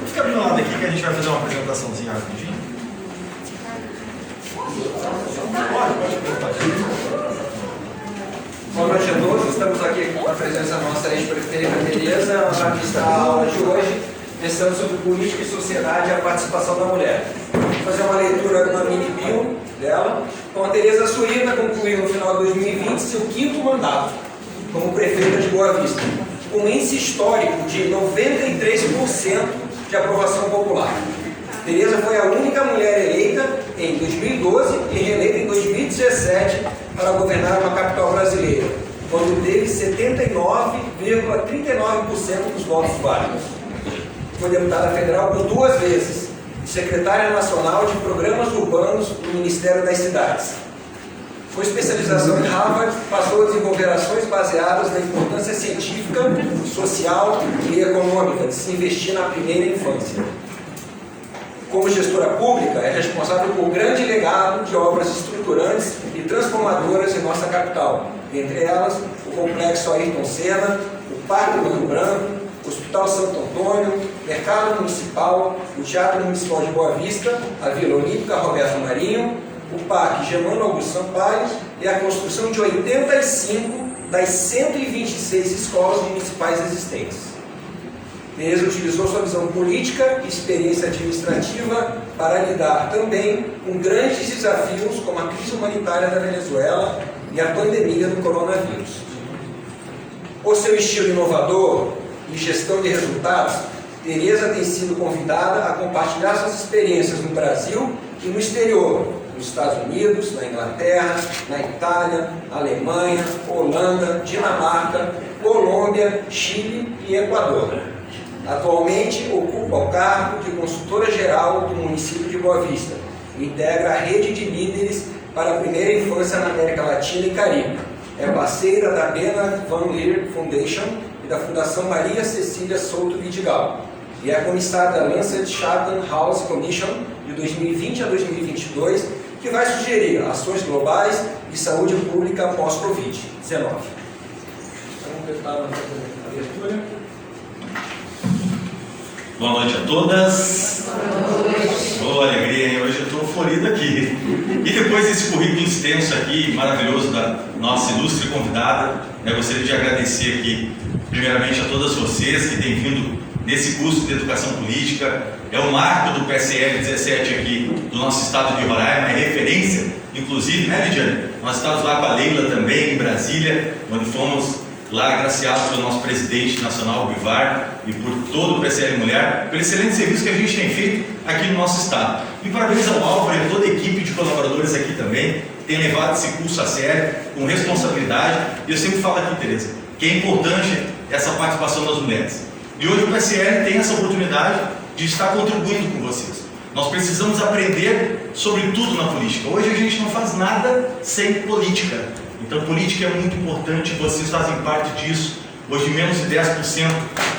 Fica do lado aqui que a gente vai fazer uma apresentaçãozinha rapidinho. Boa noite a todos, estamos aqui com a presença da nossa ex-prefeita Tereza. Ela vai ministrar a aula de hoje, pensando sobre política e sociedade e a participação da mulher. Vou fazer uma leitura de uma mini bio dela. Então, a Tereza Surita concluiu no final de 2020 seu 5º mandato como prefeita de Boa Vista, com um índice histórico de 93% de aprovação popular. Tereza foi a única mulher eleita em 2012 e reeleita em 2017 para governar uma capital brasileira, quando teve 79,39% dos votos válidos. Foi deputada federal por 2 vezes e secretária nacional de programas urbanos do Ministério das Cidades. Com especialização em Harvard, passou a desenvolver ações baseadas na importância científica, social e econômica de se investir na primeira infância. Como gestora pública, é responsável por um grande legado de obras estruturantes e transformadoras em nossa capital, entre elas o Complexo Ayrton Senna, o Parque do Rio Branco, o Hospital Santo Antônio, Mercado Municipal, o Teatro Municipal de Boa Vista, a Vila Olímpica Roberto Marinho, o Parque Germano Augusto Sampaio e a construção de 85 das 126 escolas municipais existentes. Tereza utilizou sua visão política e experiência administrativa para lidar também com grandes desafios como a crise humanitária da Venezuela e a pandemia do coronavírus. Por seu estilo inovador e gestão de resultados, Tereza tem sido convidada a compartilhar suas experiências no Brasil e no exterior, nos Estados Unidos, na Inglaterra, na Itália, Alemanha, Holanda, Dinamarca, Colômbia, Chile e Equador. Atualmente ocupa o cargo de consultora geral do município de Boa Vista e integra a rede de líderes para a primeira infância na América Latina e Caribe. É parceira da Bernard Van Leer Foundation e da Fundação Maria Cecília Souto Vidigal e é comissária da Lancet Chatham House Commission de 2020 a 2022, que vai sugerir ações globais de saúde pública pós-Covid-19. Vamos tentar a abertura. Boa noite a todas. Boa alegria, hein? Hoje eu estou florido aqui. E depois desse currículo extenso aqui, maravilhoso da nossa ilustre convidada, eu gostaria de agradecer aqui, primeiramente, a todas vocês que têm vindo nesse curso de Educação Política. É o marco do PSL 17 aqui do nosso estado de Roraima, é referência, inclusive, né, Lidiane? Nós estávamos lá com a Leila também, em Brasília, onde fomos lá agraciados pelo nosso presidente nacional, Bivar, e por todo o PSL Mulher, pelo excelente serviço que a gente tem feito aqui no nosso estado. E parabéns ao Álvaro e a toda a equipe de colaboradores aqui também, que tem levado esse curso a sério, com responsabilidade. E eu sempre falo aqui, Tereza, que é importante essa participação das mulheres. E hoje o PSL tem essa oportunidade de estar contribuindo com vocês. Nós precisamos aprender sobre tudo na política. Hoje a gente não faz nada sem política. Então, política é muito importante, vocês fazem parte disso. Hoje, menos de 10%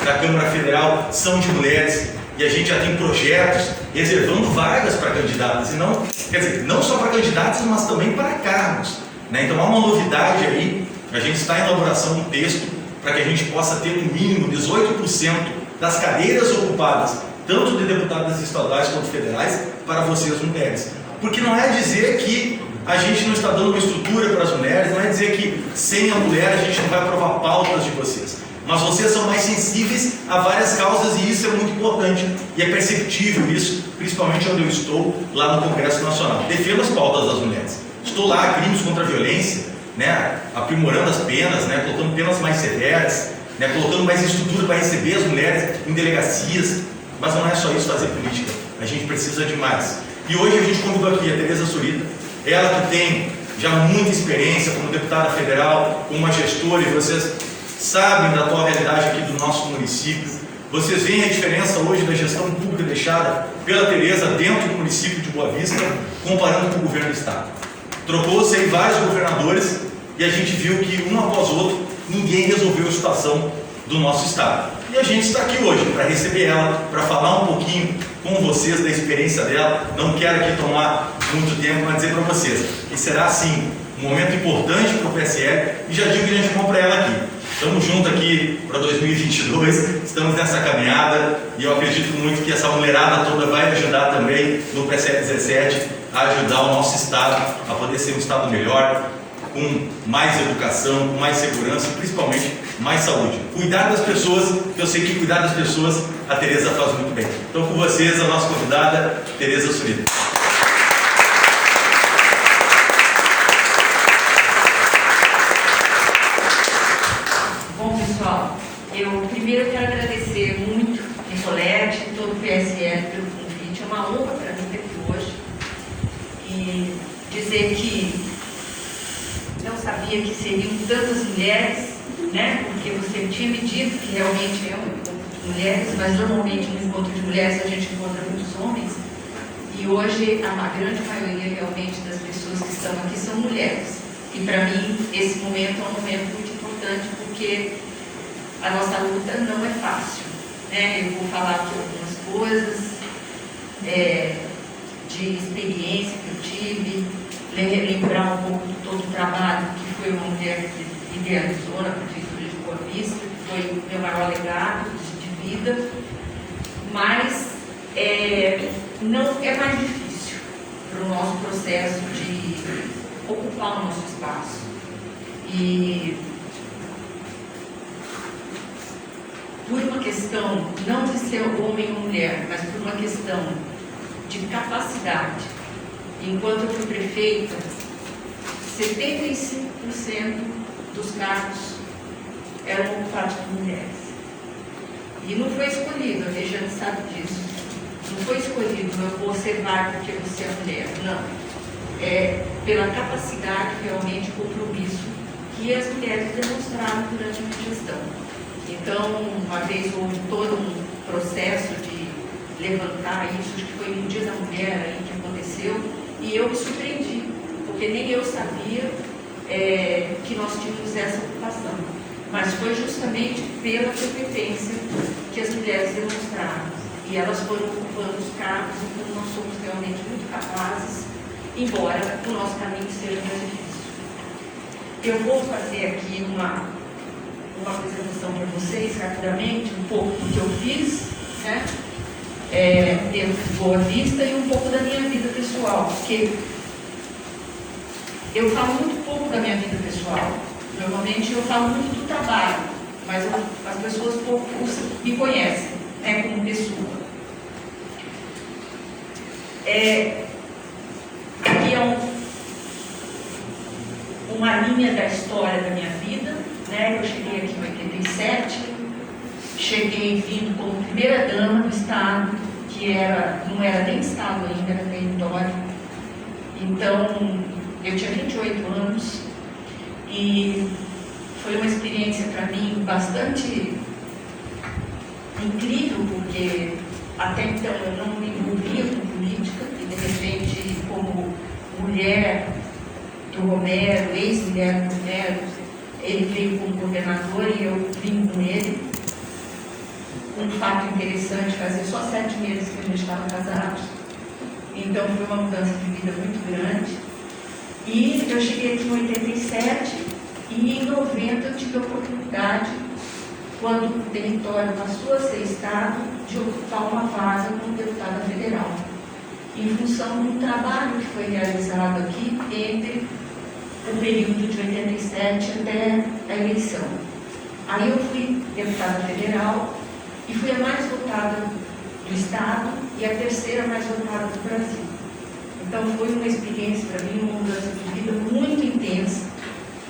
da Câmara Federal são de mulheres e a gente já tem projetos reservando vagas para candidatas, e não, quer dizer, não só para candidatas, mas também para cargos, né? Então, há uma novidade aí, a gente está em elaboração de um texto para que a gente possa ter no mínimo 18% das cadeiras ocupadas, tanto de deputadas estaduais quanto federais, para vocês mulheres. Porque não é dizer que a gente não está dando uma estrutura para as mulheres, não é dizer que sem a mulher a gente não vai aprovar pautas de vocês, mas vocês são mais sensíveis a várias causas e isso é muito importante e é perceptível isso, principalmente onde eu estou, lá no Congresso Nacional. Defendo as pautas das mulheres, estou lá, crimes contra a violência, né, aprimorando as penas, né, colocando penas mais severas, né, colocando mais estrutura para receber as mulheres em delegacias, mas não é só isso fazer política, a gente precisa de mais. E hoje a gente convidou aqui a Tereza Surita, ela que tem já muita experiência como deputada federal, como uma gestora, e vocês sabem da atual realidade aqui do nosso município. Vocês veem a diferença hoje da gestão pública deixada pela Tereza dentro do município de Boa Vista, comparando com o governo do estado. Trocou-se aí vários governadores e a gente viu que um após o outro ninguém resolveu a situação do nosso estado. E a gente está aqui hoje para receber ela, para falar um pouquinho com vocês da experiência dela. Não quero aqui tomar muito tempo, mas dizer para vocês que será sim um momento importante para o PSL, e já digo que a gente vamos para ela aqui. Estamos juntos aqui para 2022, estamos nessa caminhada e eu acredito muito que essa mulherada toda vai ajudar também no PSL 17 a ajudar o nosso estado a poder ser um estado melhor, com mais educação, com mais segurança e principalmente mais saúde. Cuidar das pessoas, que eu sei que cuidar das pessoas a Tereza faz muito bem. Então, com vocês, a nossa convidada, Tereza Surita. Bom, pessoal, eu primeiro quero agradecer muito a Nicolete e todo o PSL pelo convite. É uma honra para mim estar aqui hoje e dizer que não sabia que seriam tantas mulheres, né? Porque você tinha me dito que realmente é um encontro de mulheres, mas normalmente no encontro de mulheres a gente encontra muitos homens, e hoje a grande maioria realmente das pessoas que estão aqui são mulheres. E para mim esse momento é um momento muito importante, porque a nossa luta não é fácil, né? Eu vou falar aqui algumas coisas de experiência que eu tive, lembrar um pouco de todo o trabalho que foi uma mulher que idealizou na Prefeitura de Boa Vista, que foi o meu maior legado de vida, mas não é mais difícil para o nosso processo de ocupar o nosso espaço. E por uma questão não de ser homem ou mulher, mas por uma questão de capacidade, enquanto eu fui prefeita, 75% dos cargos eram ocupados por mulheres. E não foi escolhido, a Regiane sabe disso. Não foi escolhido, você vai porque você é mulher. Não. É pela capacidade, realmente, compromisso que as mulheres demonstraram durante a minha gestão. Então, uma vez houve todo um processo de levantar isso, acho que foi no Dia da Mulher aí que aconteceu, e eu me surpreendi, porque nem eu sabia que nós tínhamos essa ocupação. Mas foi justamente pela competência que as mulheres demonstraram. E elas foram ocupando os cargos, então nós somos realmente muito capazes, embora o nosso caminho seja mais difícil. Eu vou fazer aqui uma apresentação para vocês, rapidamente, um pouco do que eu fiz, né? Dentro de Boa Vista, e um pouco da minha vida pessoal, porque eu falo muito pouco da minha vida pessoal. Normalmente eu falo muito do trabalho, mas as pessoas pouco me conhecem, né, como pessoa. Aqui é uma linha da história da minha vida, né? Eu cheguei aqui em 87, cheguei vindo como primeira dama do estado, que não era nem estado ainda, era território. Então, eu tinha 28 anos e foi uma experiência para mim bastante incrível, porque até então eu não me envolvia com política e de repente, como mulher do Romero, ex-mulher do Romero, ele veio como governador e eu vim com ele. Um fato interessante, fazia só 7 meses que a gente estava casados, então foi uma mudança de vida muito grande. E eu cheguei aqui em 87 e em 90 eu tive a oportunidade, quando o território passou a ser estado, de ocupar uma vaga como deputada federal, em função de um trabalho que foi realizado aqui entre o período de 87 até a eleição. Aí eu fui deputada federal e fui a mais votada do estado e a terceira mais votada do Brasil. Então foi uma experiência para mim, uma mudança de vida muito intensa,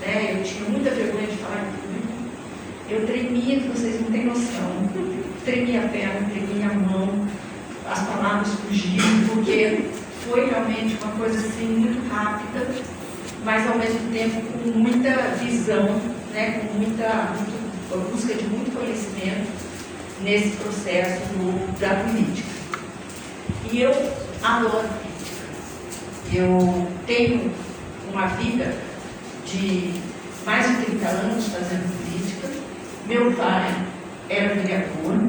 né? Eu tinha muita vergonha de falar em público. Eu tremia, que vocês não têm noção. Tremia a perna, tremia a mão, as palavras fugiam, porque foi realmente uma coisa assim muito rápida, mas ao mesmo tempo com muita visão, né, com muita busca de muito conhecimento nesse processo da política. E eu adoro política. Eu tenho uma vida de mais de 30 anos fazendo política. Meu pai era vereador.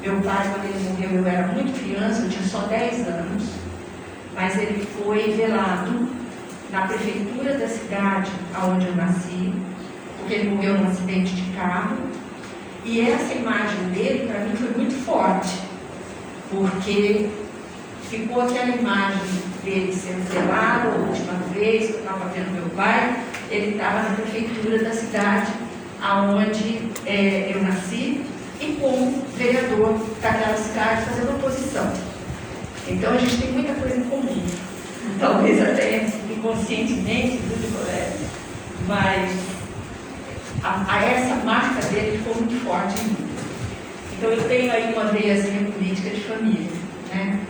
Meu pai, quando ele morreu, eu era muito criança, eu tinha só 10 anos, mas ele foi velado na prefeitura da cidade onde eu nasci, porque ele morreu num acidente de carro. E essa imagem dele, para mim, foi muito forte, porque ficou aquela imagem dele sendo velado. A última vez que eu estava vendo meu pai, ele estava na prefeitura da cidade onde eu nasci, e como vereador daquela cidade fazendo oposição. Então a gente tem muita coisa em comum, talvez até inconscientemente, tudo colega, mas essa marca dele ficou muito forte em mim. Então eu tenho aí uma veiazinha política de família, né?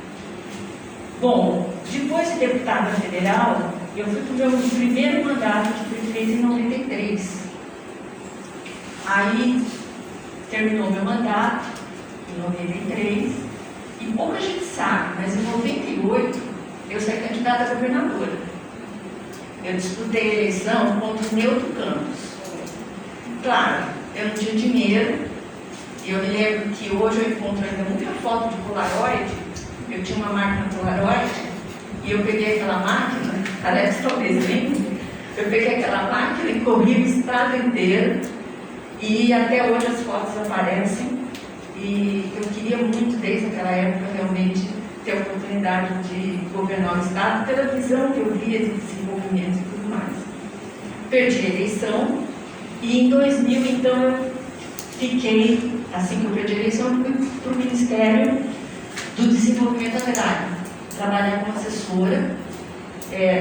Bom, depois de deputada federal, eu fui para o meu primeiro mandato de prefeito em 93. Aí terminou meu mandato em 93, e pouca gente sabe, mas em 98 eu saí candidata a governadora. Eu disputei a eleição contra o Neuto Campos. Claro, eu não tinha dinheiro, e eu me lembro que hoje eu encontro ainda muita foto de Polaroid. Eu tinha uma máquina Polaroid, e eu peguei aquela máquina, aliás, talvez nem, eu peguei aquela máquina e corri o estado inteiro. E até hoje as fotos aparecem, e eu queria muito, desde aquela época, realmente ter a oportunidade de governar o Estado, pela visão que eu via de desenvolvimento e tudo mais. Perdi a eleição, e em 2000, então, eu fiquei, assim que eu perdi a eleição, fui para o Ministério do Desenvolvimento Agrário, trabalhar como assessora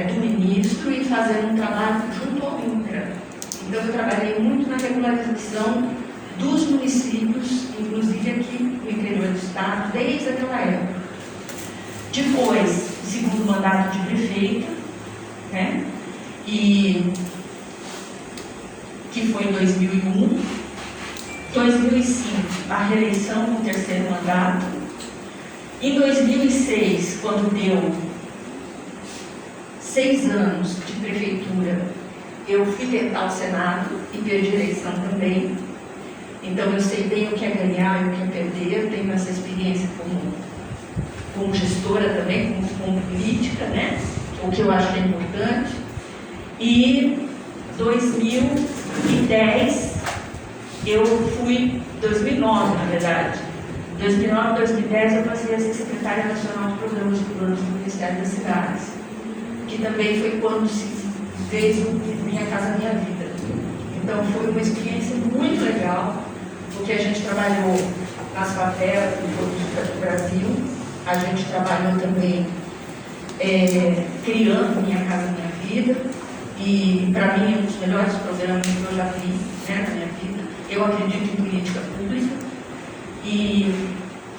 do ministro e fazendo um trabalho junto ao INCRA. Então, eu trabalhei muito na regularização dos municípios, inclusive aqui no interior do estado, desde aquela época. Depois, o segundo mandato de prefeita, né? E que foi em 2001. 2005, a reeleição no terceiro mandato. Em 2006, quando deu 6 anos de prefeitura, eu fui tentar o Senado e perdi a eleição também. Então eu sei bem o que é ganhar e o que é perder. Eu tenho essa experiência como gestora também, como política, né? O que eu acho que é importante. E 2010, eu fui, 2009 na verdade, 2009, 2010 eu passei a ser secretária nacional de programas de planos do Ministério das Cidades, que também foi quando se fez o Minha Casa Minha Vida. Então foi uma experiência muito legal, porque a gente trabalhou nas favelas do Brasil, a gente trabalhou também criando Minha Casa Minha Vida, e para mim é um dos melhores programas que eu já fiz, né, na minha vida. Eu acredito em política pública, e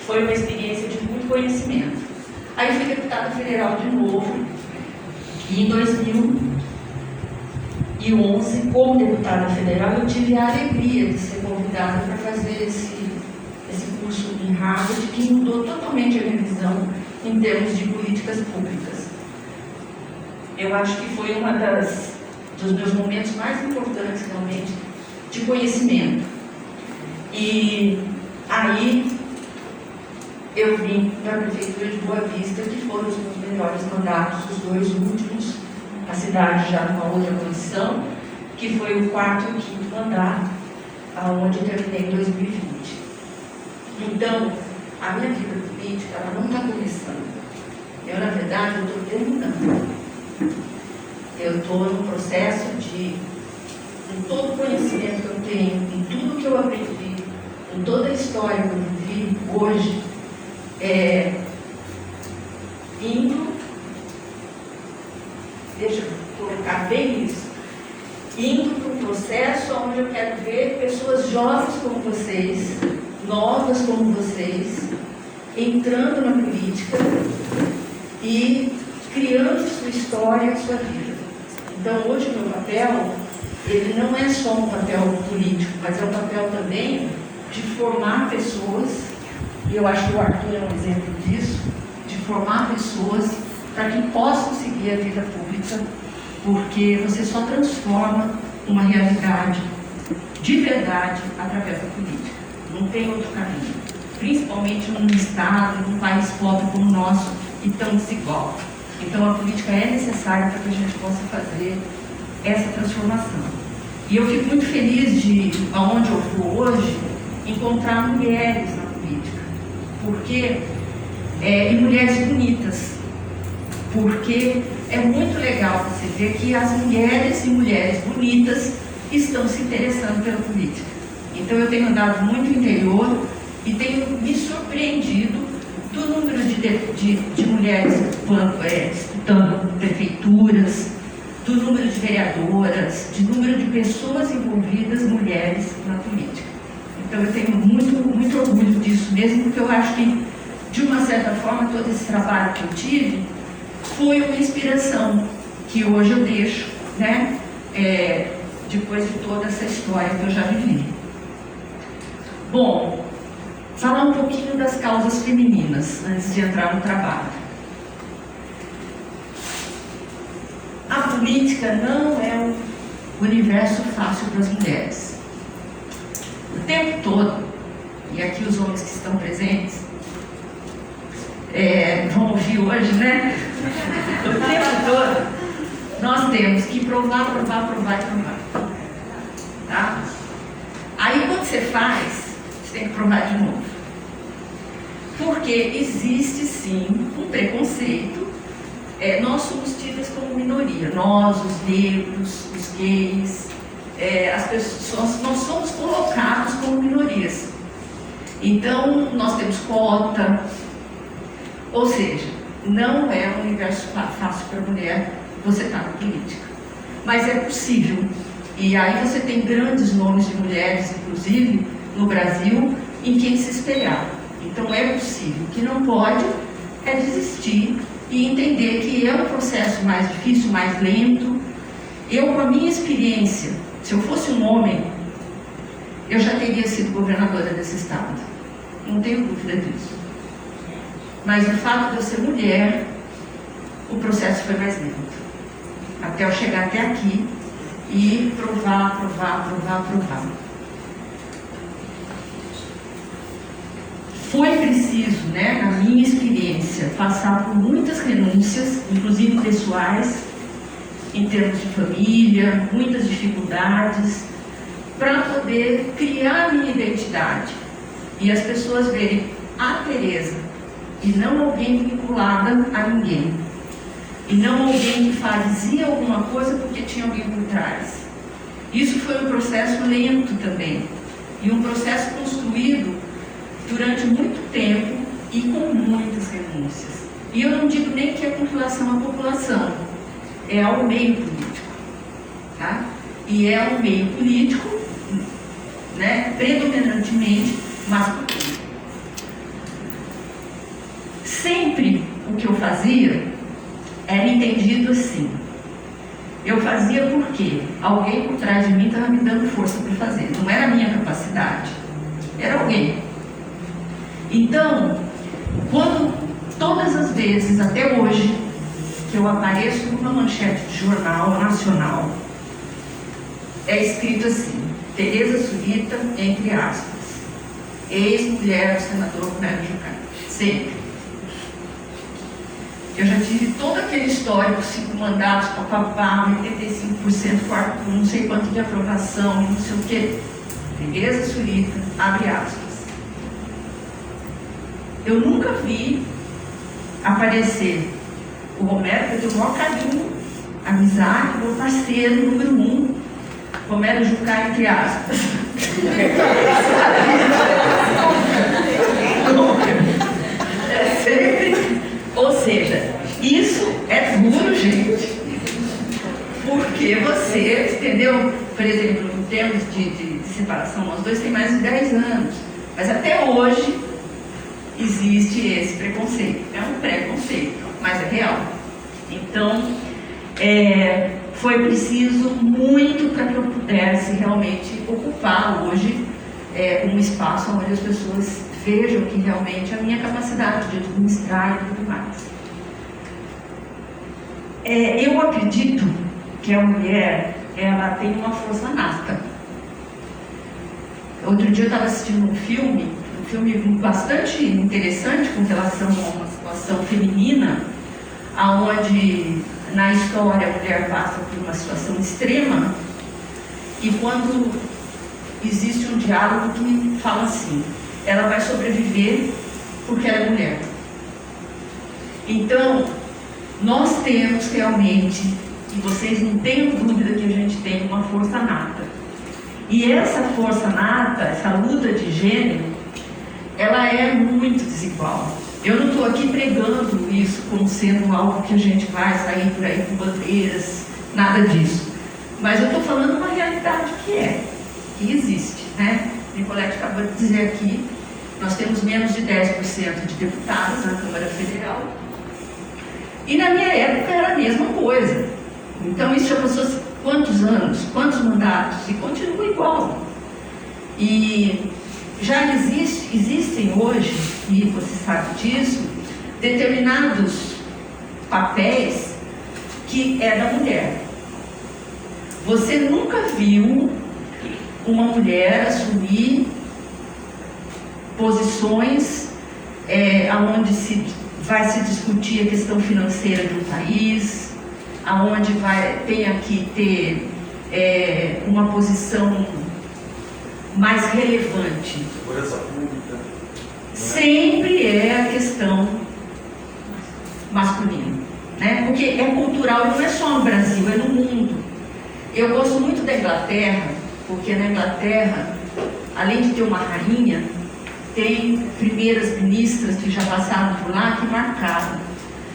foi uma experiência de muito conhecimento. Aí fui deputada federal de novo, e em 2011, como deputada federal, eu tive a alegria de ser convidada para fazer esse curso em Harvard, que mudou totalmente a minha visão em termos de políticas públicas. Eu acho que foi uma dos meus momentos mais importantes, realmente, de conhecimento. E aí eu vim para a Prefeitura de Boa Vista, que foram os meus melhores mandatos, os 2 últimos, a cidade já numa outra condição, que foi o 4º e o 5º mandato, onde eu terminei em 2020. Então, a minha vida política, ela não está começando. Eu, na verdade, eu estou terminando. Eu estou num processo de, com todo o conhecimento que eu tenho, em tudo que eu aprendi, com toda a história que eu vivi hoje, indo, deixa eu colocar bem isso, indo para um processo onde eu quero ver pessoas jovens como vocês, novas como vocês, entrando na política e criando sua história, sua vida. Então, hoje o meu papel, ele não é só um papel político, mas é um papel também de formar pessoas, e eu acho que o Arthur é um exemplo disso, de formar pessoas para que possam seguir a vida pública, porque você só transforma uma realidade de verdade através da política. Não tem outro caminho. Principalmente num estado, num país pobre como o nosso e tão desigual. Então a política é necessária para que a gente possa fazer essa transformação. E eu fico muito feliz de, aonde eu vou hoje, encontrar mulheres na política. Porque, e mulheres bonitas. Porque é muito legal você ver que as mulheres e mulheres bonitas estão se interessando pela política. Então eu tenho andado muito no interior e tenho me surpreendido do número de mulheres disputando prefeituras, do número de vereadoras, do número de pessoas envolvidas, mulheres, na política. Então eu tenho muito orgulho disso mesmo, porque eu acho que, de uma certa forma, todo esse trabalho que eu tive foi uma inspiração que hoje eu deixo, né? Depois de toda essa história que eu já vivi. Bom, falar um pouquinho das causas femininas, antes de entrar no trabalho. A política não é um universo fácil para as mulheres. O tempo todo, e aqui os homens que estão presentes, vão ouvir hoje, né? O tempo todo, nós temos que provar. Tá? Aí quando você faz, você tem que provar de novo. Porque existe sim um preconceito. Nós somos tidas como minoria. Nós, os negros, os gays, as pessoas, nós somos colocados como minorias. Então nós temos cota. Ou seja, não é um universo fácil para a mulher você estar na política. Mas é possível. E aí você tem grandes nomes de mulheres, inclusive, no Brasil, em quem se espelhar. Então é possível. O que não pode é desistir e entender que é um processo mais difícil, mais lento. Eu, com a minha experiência, se eu fosse um homem, eu já teria sido governadora desse estado. Não tenho dúvida disso. Mas o fato de eu ser mulher, o processo foi mais lento. Até eu chegar até aqui e provar. Foi preciso, né, na minha experiência, passar por muitas renúncias, inclusive pessoais, em termos de família, muitas dificuldades, para poder criar a minha identidade. E as pessoas verem a Tereza, e não alguém vinculada a ninguém. E não alguém que fazia alguma coisa porque tinha alguém por trás. Isso foi um processo lento também. E um processo construído durante muito tempo e com muitas renúncias. E eu não digo nem que é com relação à população, é ao meio político. Tá? E é um meio político, né, predominantemente masculino. Sempre o que eu fazia era entendido assim. Eu fazia porque alguém por trás de mim estava me dando força para fazer. Não era a minha capacidade, era alguém. Então, todas as vezes, até hoje, que eu apareço numa manchete de jornal nacional, é escrito assim: Tereza Surita, entre aspas, ex-mulher do senador Romero Jucá. Sempre. Eu já tive todo aquele histórico, 5 mandatos, papapá, 85%, quarto, não sei quanto de aprovação, não sei o quê. Tereza Surita, abre aspas. Eu nunca vi aparecer o Romero, que eu tenho o maior carinho, amizade, meu parceiro número 1, Romero Jucá, entre aspas. Sempre. Ou seja, isso é duro, gente. Porque você, entendeu? Por exemplo, em termos de separação, nós dois temos mais de 10 anos. Mas até hoje existe esse preconceito. É um preconceito. mas é real. Então, foi preciso muito para que eu pudesse realmente ocupar hoje um espaço onde as pessoas vejam que realmente a minha capacidade de administrar e tudo mais. Eu acredito que a mulher, ela tem uma força nata. Outro dia eu estava assistindo um filme bastante interessante com relação a uma situação feminina, aonde na história a mulher passa por uma situação extrema, e quando existe um diálogo que fala assim: ela vai sobreviver porque ela é mulher. Então, nós temos realmente, e vocês não tenham dúvida que a gente tem uma força nata. E essa força nata, essa luta de gênero, ela é muito desigual. Eu não estou aqui pregando isso como sendo algo que a gente vai sair por aí com bandeiras, nada disso. Mas eu estou falando uma realidade que existe, né? Nicolete acabou de dizer aqui, nós temos menos de 10% de deputados na Câmara Federal. E na minha época era a mesma coisa. Então isso já passou quantos anos, quantos mandatos, e continua igual. E já existem hoje, e você sabe disso, determinados papéis que é da mulher. Você nunca viu uma mulher assumir posições onde vai se discutir a questão financeira do país, aonde tenha que ter uma posição mais relevante. Segurança pública. Sempre é a questão masculina, né? Porque é cultural, não é só no Brasil, é no mundo. Eu gosto muito da Inglaterra, porque na Inglaterra, além de ter uma rainha, tem primeiras ministras que já passaram por lá, que marcaram.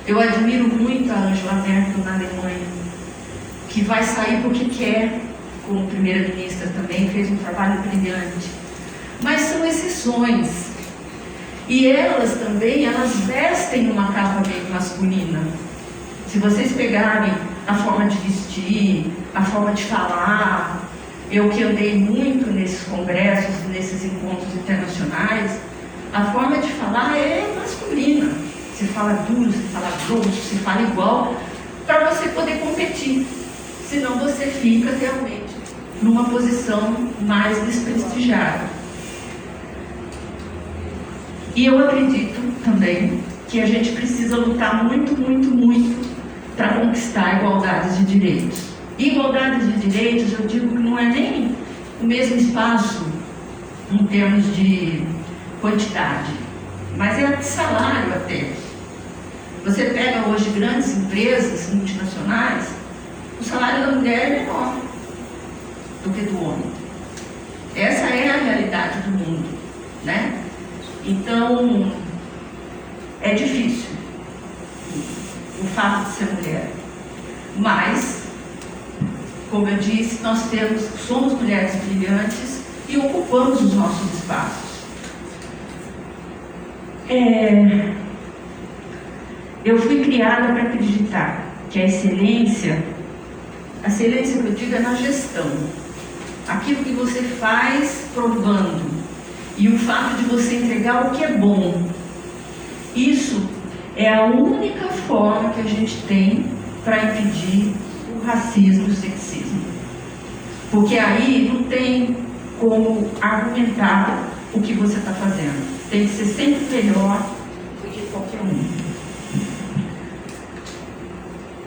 Eu admiro muito a Angela Merkel na Alemanha, que vai sair porque quer, como primeira-ministra também, fez um trabalho brilhante. Mas são exceções. E elas também, elas vestem uma capa meio masculina. Se vocês pegarem a forma de vestir, a forma de falar, eu que andei muito nesses congressos, nesses encontros internacionais, a forma de falar é masculina. Você fala duro, você fala grosso, você fala igual, para você poder competir. Senão você fica realmente numa posição mais desprestigiada. E eu acredito também que a gente precisa lutar muito, muito, muito para conquistar igualdades de direitos. Igualdades de direitos, eu digo que não é nem o mesmo espaço em termos de quantidade, mas é de salário até. Você pega hoje grandes empresas multinacionais, o salário da mulher é menor do que do homem. Essa é a realidade do mundo, né? Então, é difícil o fato de ser mulher. Mas, como eu disse, nós somos mulheres brilhantes e ocupamos os nossos espaços. Eu fui criada para acreditar que a excelência que eu digo é na gestão. Aquilo que você faz provando. E o fato de você entregar o que é bom. Isso é a única forma que a gente tem para impedir o racismo e o sexismo. Porque aí não tem como argumentar o que você está fazendo. Tem que ser sempre melhor do que qualquer um.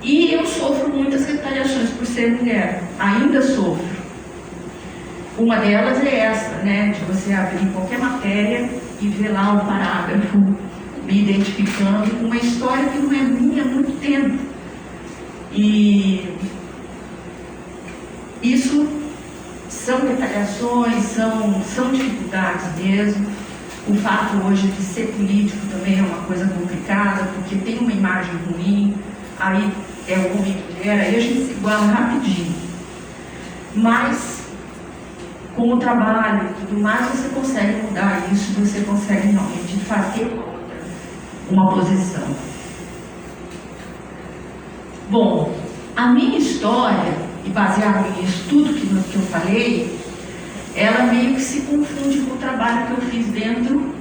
E eu sofro muitas retaliações por ser mulher. Ainda sofro. Uma delas é essa, né? De você abrir qualquer matéria e ver lá um parágrafo me identificando com uma história que não é minha há muito tempo. E isso são retaliações, são dificuldades mesmo. O fato hoje de ser político também é uma coisa complicada, porque tem uma imagem ruim, aí é o homem e mulher, aí a gente se iguala rapidinho. Mas, com o trabalho e tudo mais, você consegue mudar isso, você consegue realmente fazer uma posição. Bom, a minha história, e baseado nisso tudo que eu falei, ela meio que se confunde com o trabalho que eu fiz dentro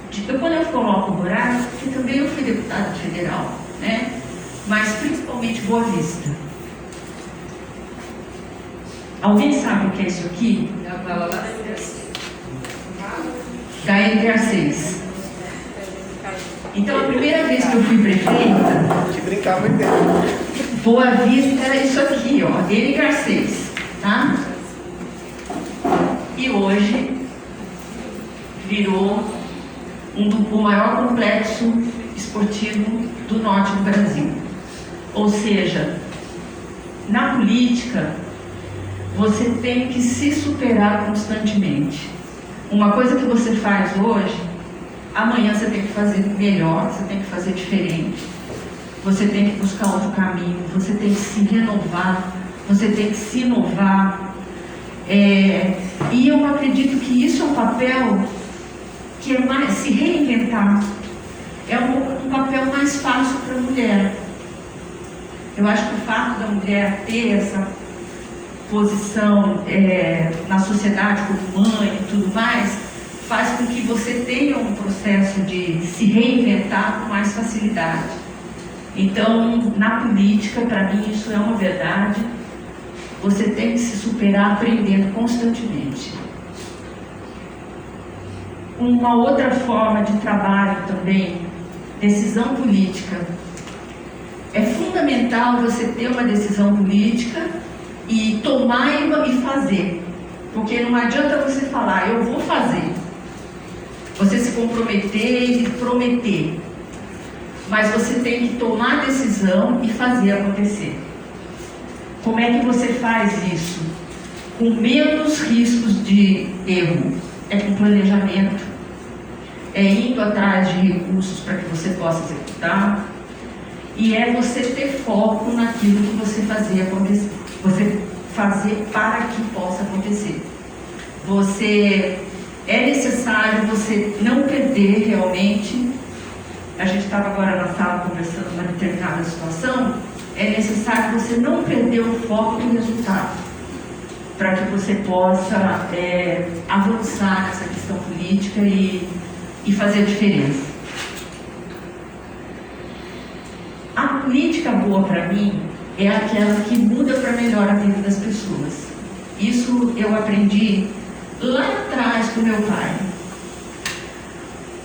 de... Quando eu coloco Moraes, porque também eu fui deputada federal, né? Mas principalmente Boa Vista. Alguém sabe o que é isso aqui? Da NTR6. Então, a primeira vez que eu fui prefeita, Que brincava muito bem. Boa Vista era isso aqui, ó, NTR6, tá? E hoje virou o maior complexo esportivo do norte do Brasil. Ou seja, na política, você tem que se superar constantemente. Uma coisa que você faz hoje, amanhã você tem que fazer melhor, você tem que fazer diferente. Você tem que buscar outro caminho, você tem que se renovar, você tem que se inovar. E eu acredito que isso é um papel que é mais se reinventar. É um papel mais fácil para a mulher. Eu acho que o fato da mulher ter essa posição na sociedade como mãe e tudo mais, faz com que você tenha um processo de se reinventar com mais facilidade. Então, na política, para mim, isso é uma verdade. Você tem que se superar aprendendo constantemente. Uma outra forma de trabalho também, decisão política. É fundamental você ter uma decisão política e tomar e fazer. Porque não adianta você falar, eu vou fazer. Você se comprometer e prometer. Mas você tem que tomar a decisão e fazer acontecer. Como é que você faz isso? Com menos riscos de erro. É com planejamento. É indo atrás de recursos para que você possa executar. E é você ter foco naquilo que você fazer acontecer. Você fazer para que possa acontecer. É necessário você não perder realmente. A gente estava agora na sala conversando uma determinada situação. É necessário você não perder o foco do resultado, para que você possa avançar nessa questão política e fazer a diferença. A política boa para mim é aquela que muda para melhor a vida das pessoas. Isso eu aprendi lá atrás com meu pai.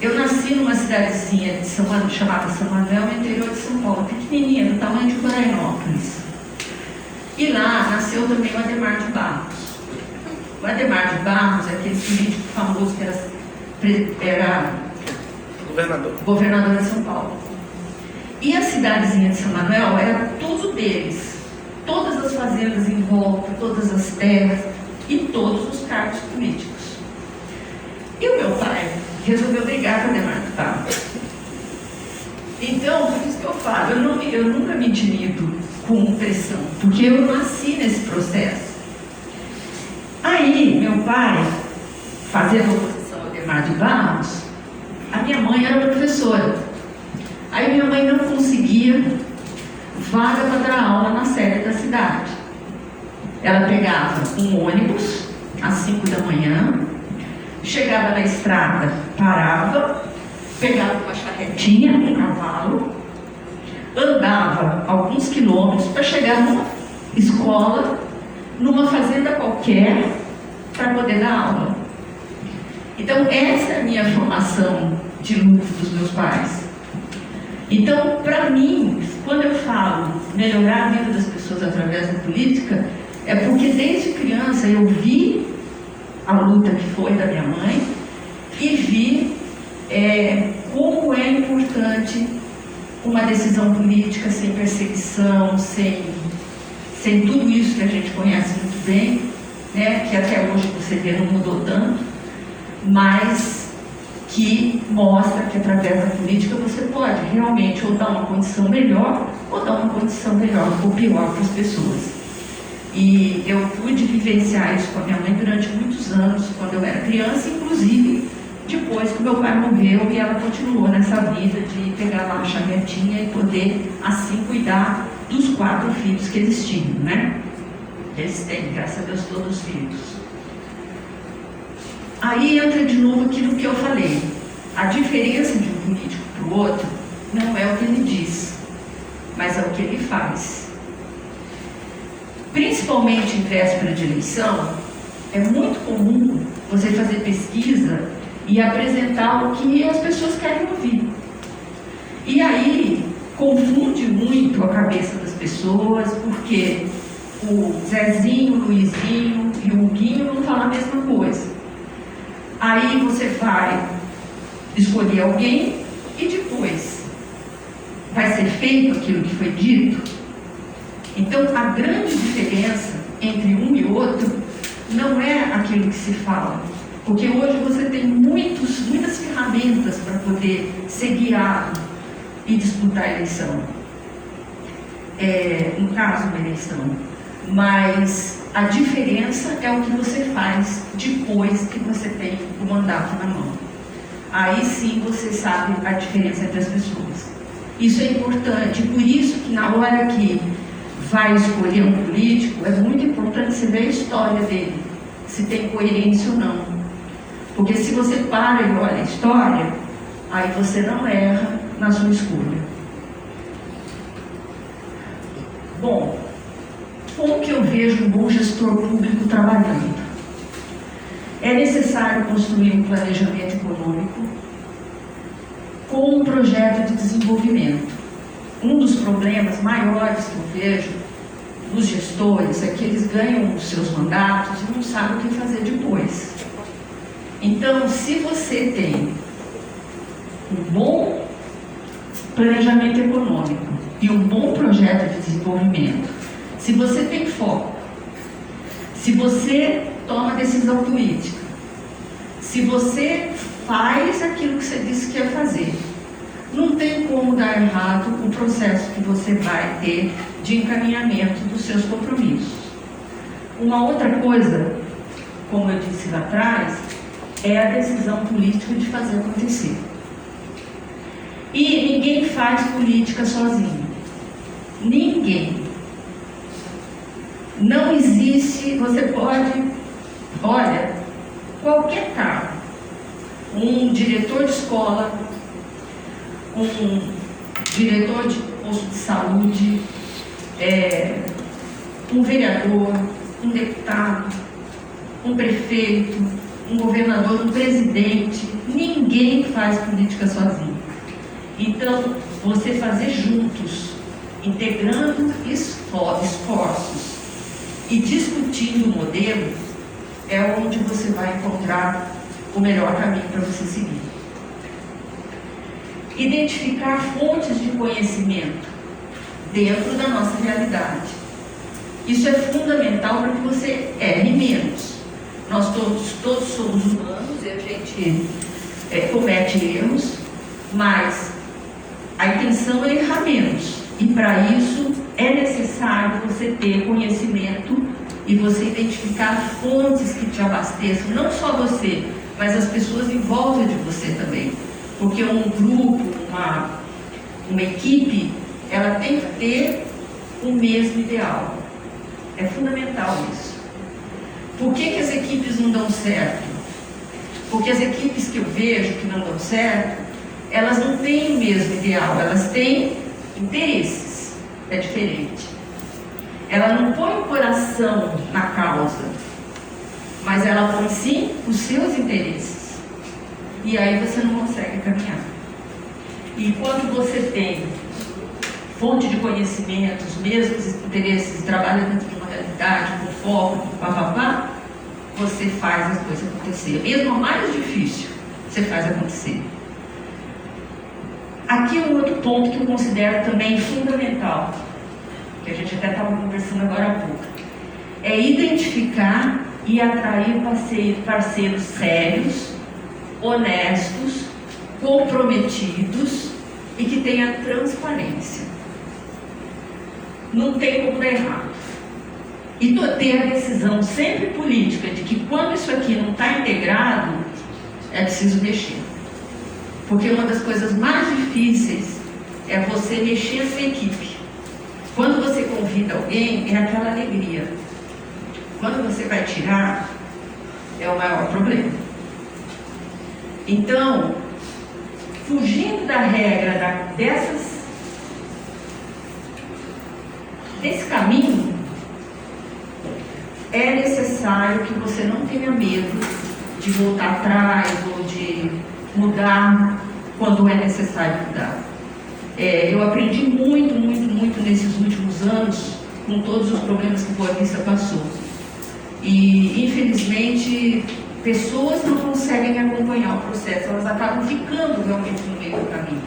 Eu nasci numa cidadezinha de chamada São Manuel, no interior de São Paulo, pequenininha, do tamanho de Florianópolis. E lá nasceu também o Adhemar de Barros. O Adhemar de Barros é aquele político famoso que era governador de São Paulo. E a cidadezinha de São Manuel era tudo deles. Todas as fazendas em volta, todas as terras e todos os cargos políticos. E o meu pai resolveu brigar com a Adhemar de Barros. Então, por isso que eu falo, eu nunca me intimido com pressão, porque eu nasci nesse processo. Aí, meu pai, fazendo oposição ao Adhemar de Barros, a minha mãe era professora. Aí minha mãe não conseguia vaga para dar aula na sede da cidade. Ela pegava um ônibus às 5 da manhã, chegava na estrada, parava, pegava uma charretinha, um cavalo, andava alguns quilômetros para chegar numa escola, numa fazenda qualquer, para poder dar aula. Então essa é a minha formação de luta dos meus pais. Então, para mim, quando eu falo melhorar a vida das pessoas através da política, é porque desde criança eu vi a luta que foi da minha mãe e vi como é importante uma decisão política sem perseguição, sem tudo isso que a gente conhece muito bem, né, que até hoje você vê não mudou tanto, mas que mostra que através da política você pode realmente ou dar uma condição melhor ou dar uma condição melhor ou pior para as pessoas. E eu pude vivenciar isso com a minha mãe durante muitos anos, quando eu era criança, inclusive depois que meu pai morreu, e ela continuou nessa vida de pegar lá a charretinha e poder assim cuidar dos 4 filhos que eles tinham, né? Eles têm, graças a Deus, todos os filhos. Aí entra de novo aquilo que eu falei. A diferença de um político para o outro não é o que ele diz, mas é o que ele faz. Principalmente em véspera de eleição, é muito comum você fazer pesquisa e apresentar o que as pessoas querem ouvir. E aí, confunde muito a cabeça das pessoas, porque o Zezinho, o Luizinho e o Huguinho não falam a mesma coisa. Aí você vai escolher alguém e depois vai ser feito aquilo que foi dito. Então, a grande diferença entre um e outro não é aquilo que se fala, porque hoje você tem muitas ferramentas para poder ser guiado e disputar a eleição, no caso uma eleição, mas a diferença é o que você faz depois que você tem o mandato na mão. Aí sim você sabe a diferença entre as pessoas. Isso é importante, por isso que na hora que vai escolher um político, é muito importante você ver a história dele, se tem coerência ou não. Porque se você para e olha a história, aí você não erra na sua escolha. Bom, como que eu vejo um bom gestor público trabalhando? É necessário construir um planejamento econômico com um projeto de desenvolvimento. Um dos problemas maiores que eu vejo nos gestores é que eles ganham os seus mandatos e não sabem o que fazer depois. Então, se você tem um bom planejamento econômico e um bom projeto de desenvolvimento, se você tem foco, se você toma decisão política, se você faz aquilo que você disse que ia fazer, não tem como dar errado o processo que você vai ter de encaminhamento dos seus compromissos. Uma outra coisa, como eu disse lá atrás, é a decisão política de fazer acontecer. E ninguém faz política sozinho. Ninguém. Não existe, você pode, olha, qualquer cargo, um diretor de escola, um diretor de posto de saúde, um vereador, um deputado, um prefeito, um governador, um presidente, ninguém faz política sozinho. Então, você fazer juntos, integrando esforços e discutindo o modelo, é onde você vai encontrar o melhor caminho para você seguir. Identificar fontes de conhecimento dentro da nossa realidade. Isso é fundamental para que você erre menos. Nós todos somos humanos e a gente comete erros, mas a intenção é errar menos. E para isso é necessário você ter conhecimento e você identificar fontes que te abasteçam, não só você, mas as pessoas em volta de você também. Porque um grupo, uma equipe, ela tem que ter o mesmo ideal. É fundamental isso. Por que as equipes não dão certo? Porque as equipes que eu vejo que não dão certo, elas não têm o mesmo ideal, elas têm interesses. É diferente. Ela não põe o coração na causa, mas ela põe sim os seus interesses. E aí você não consegue caminhar. E enquanto você tem fonte de conhecimento, os mesmos interesses, trabalha dentro de uma realidade, com foco, papapá, você faz as coisas acontecer. Mesmo a mais difícil, você faz acontecer. Aqui um outro ponto que eu considero também fundamental, que a gente até estava conversando agora há pouco, é identificar e atrair parceiros sérios, honestos, comprometidos e que tenha transparência. Não tem como dar errado. E ter a decisão sempre política de que quando isso aqui não está integrado, é preciso mexer. Porque uma das coisas mais difíceis é você mexer a sua equipe. Quando de alguém é aquela alegria. Quando você vai tirar, é o maior problema. Então, fugindo da regra desse caminho, é necessário que você não tenha medo de voltar atrás ou de mudar quando é necessário mudar. Eu aprendi muito nesses últimos anos com todos os problemas que Boa Vista passou. E, infelizmente, pessoas não conseguem acompanhar o processo, elas acabam ficando realmente no meio do caminho.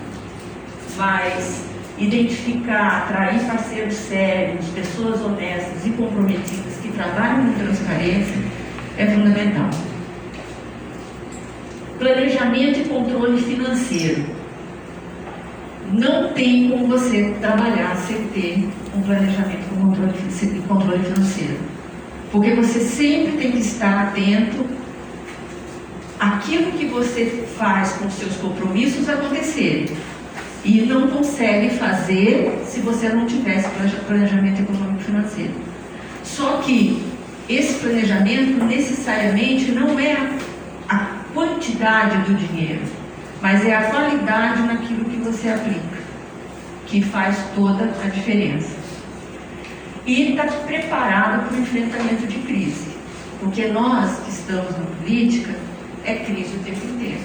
Mas identificar, atrair parceiros sérios, pessoas honestas e comprometidas que trabalham com transparência é fundamental. Planejamento e controle financeiro. Não tem como você trabalhar sem ter um planejamento e controle financeiro. Porque você sempre tem que estar atento àquilo que você faz com seus compromissos acontecerem. E não consegue fazer se você não tivesse planejamento econômico financeiro. Só que esse planejamento necessariamente não é a quantidade do dinheiro, mas é a qualidade naquilo que você aplica, que faz toda a diferença. E está preparado para o enfrentamento de crise, porque nós que estamos na política, é crise o tempo inteiro.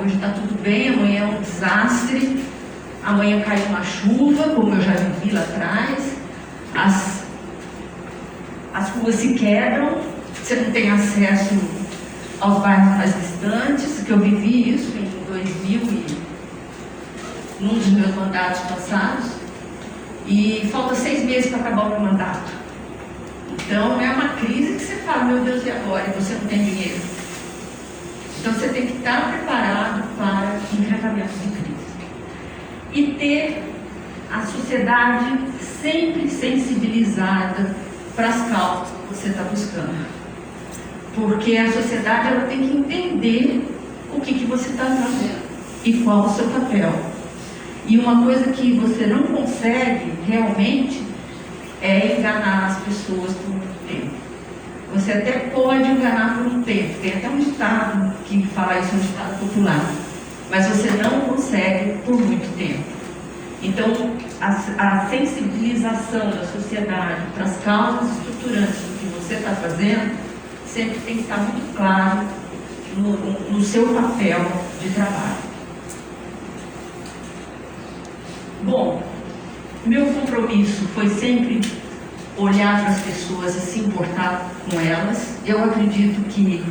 Hoje está tudo bem, amanhã é um desastre, amanhã cai uma chuva, como eu já vivi lá atrás, as ruas se quebram, você não tem acesso aos bairros mais distantes, que eu vivi isso em 2000 num dos meus mandatos passados, e falta 6 meses para acabar o meu mandato. Então é uma crise que você fala, meu Deus, e agora? E você não tem dinheiro. Então você tem que estar preparado para enfrentamento de crise. E ter a sociedade sempre sensibilizada para as causas que você está buscando. Porque a sociedade ela tem que entender o que você está fazendo e qual o seu papel. E uma coisa que você não consegue realmente é enganar as pessoas por muito tempo. Você até pode enganar por um tempo, tem até um ditado que fala isso, um ditado popular, mas você não consegue por muito tempo. Então, a sensibilização da sociedade para as causas estruturantes do que você está fazendo sempre tem que estar muito claro no seu papel de trabalho. Bom, meu compromisso foi sempre olhar para as pessoas e se importar com elas. Eu acredito que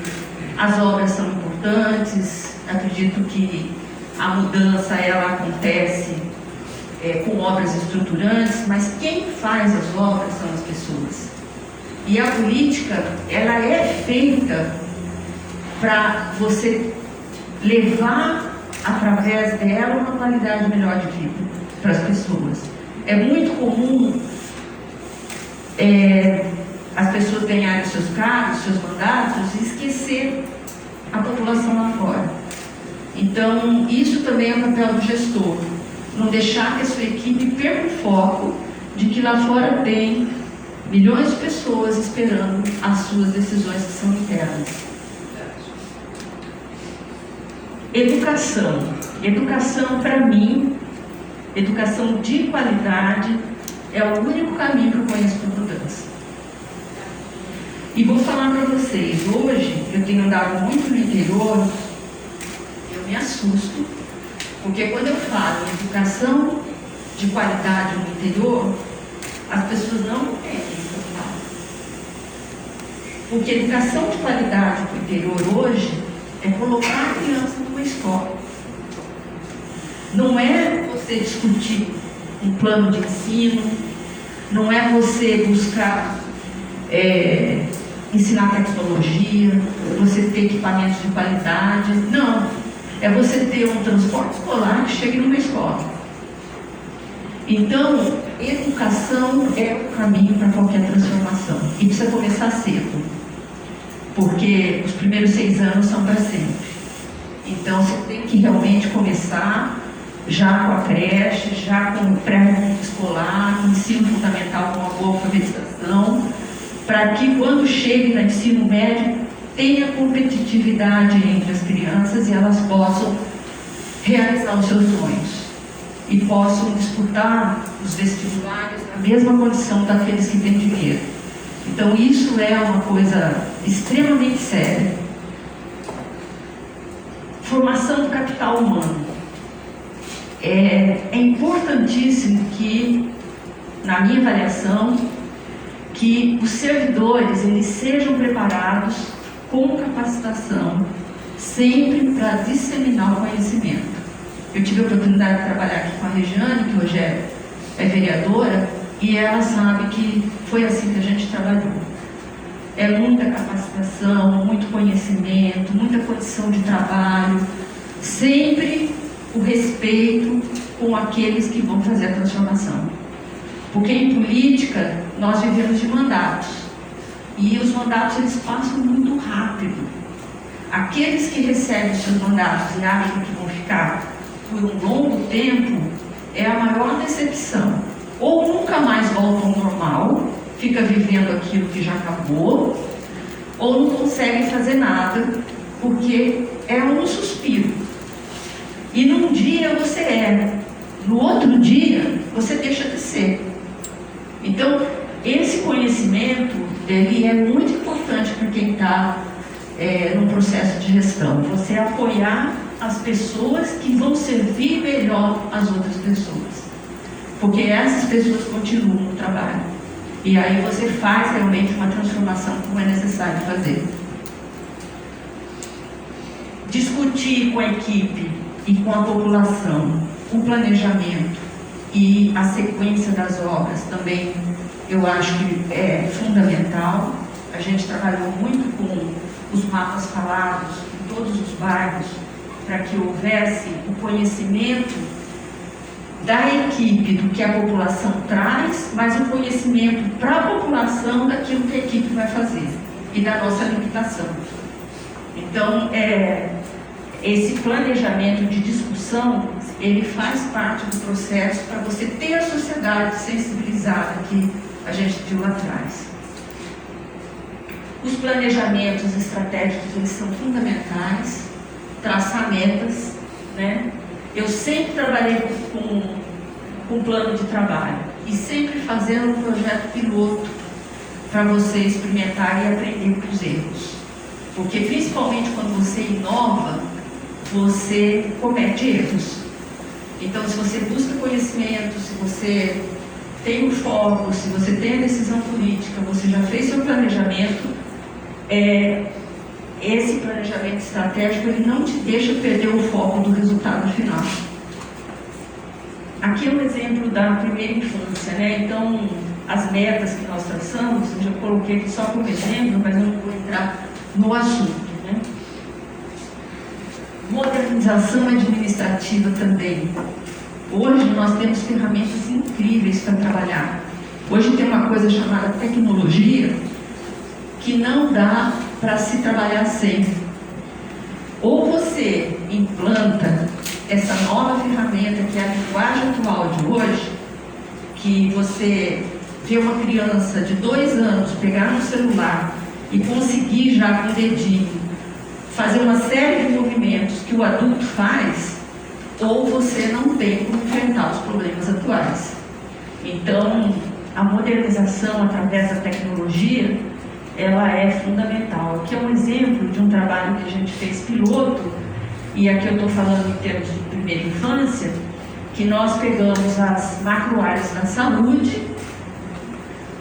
as obras são importantes, acredito que a mudança ela acontece com obras estruturantes, mas quem faz as obras são as pessoas. E a política, ela é feita para você levar, através dela, uma qualidade melhor de vida para as pessoas. É muito comum as pessoas ganharem seus cargos, seus mandatos e esquecer a população lá fora. Então, isso também é o papel do gestor. Não deixar que a sua equipe perca o foco de que lá fora tem milhões de pessoas esperando as suas decisões que são internas. Educação. Educação, para mim, educação de qualidade é o único caminho que eu conheço para mudança. E vou falar para vocês, hoje eu tenho andado muito no interior, eu me assusto, porque quando eu falo em educação de qualidade no interior, as pessoas não entendem o que eu falo. Porque educação de qualidade no interior hoje é colocar a criança numa escola. Não é você discutir um plano de ensino, não é você buscar ensinar tecnologia, você ter equipamentos de qualidade, não. É você ter um transporte escolar que chegue numa escola. Então, educação é o caminho para qualquer transformação. E precisa começar cedo, porque os primeiros 6 anos são para sempre. Então, você tem que realmente começar já com a creche, já com o pré-escolar, ensino fundamental com para que quando chegue no ensino médio tenha competitividade entre as crianças e elas possam realizar os seus sonhos e possam disputar os vestibulares na mesma condição daqueles que têm dinheiro. Então isso é uma coisa extremamente séria. Formação do capital humano. É importantíssimo que, na minha avaliação, que os servidores eles sejam preparados com capacitação, sempre para disseminar o conhecimento. Eu tive a oportunidade de trabalhar aqui com a Regiane, que hoje é vereadora, e ela sabe que foi assim que a gente trabalhou. É muita capacitação, muito conhecimento, muita condição de trabalho, sempre o respeito com aqueles que vão fazer a transformação. Porque em política nós vivemos de mandatos, e os mandatos eles passam muito rápido. Aqueles que recebem seus mandatos e acham que vão ficar por um longo tempo, é a maior decepção. Ou nunca mais voltam ao normal, fica vivendo aquilo que já acabou, ou não conseguem fazer nada, porque é um suspiro. E num dia você é, no outro dia você deixa de ser. Então, esse conhecimento, ele é muito importante para quem está no processo de gestão. Você apoiar as pessoas que vão servir melhor as outras pessoas. Porque essas pessoas continuam no trabalho. E aí você faz realmente uma transformação como é necessário fazer. Discutir com a equipe e com a população o planejamento e a sequência das obras também eu acho que é fundamental. A gente trabalhou muito com os mapas falados em todos os bairros para que houvesse o conhecimento da equipe do que a população traz, mas o conhecimento para a população daquilo que a equipe vai fazer e da nossa limitação. Então, esse planejamento de discussão, ele faz parte do processo para você ter a sociedade sensibilizada que a gente viu lá atrás. Os planejamentos estratégicos, eles são fundamentais, traçar metas, né? Eu sempre trabalhei com plano de trabalho e sempre fazendo um projeto piloto para você experimentar e aprender com os erros. Porque principalmente quando você inova, você comete erros. Então, se você busca conhecimento, se você tem o foco, se você tem a decisão política, você já fez seu planejamento, esse planejamento estratégico ele não te deixa perder o foco do resultado final. Aqui é um exemplo da primeira infância, né? Então, as metas que nós traçamos, eu já coloquei aqui só como exemplo, mas eu não vou entrar no assunto, né? Modernização administrativa também. Hoje nós temos ferramentas incríveis para trabalhar. Hoje tem uma coisa chamada tecnologia que não dá para se trabalhar sem. Ou você implanta essa nova ferramenta que é a linguagem atual de hoje, que você vê uma criança de 2 anos pegar no celular e conseguir já com o dedinho fazer uma série de movimentos que o adulto faz, ou você não tem como enfrentar os problemas atuais. Então, a modernização através da tecnologia, ela é fundamental. Aqui é um exemplo de um trabalho que a gente fez piloto, e aqui eu estou falando em termos de primeira infância, que nós pegamos as macro-áreas da saúde,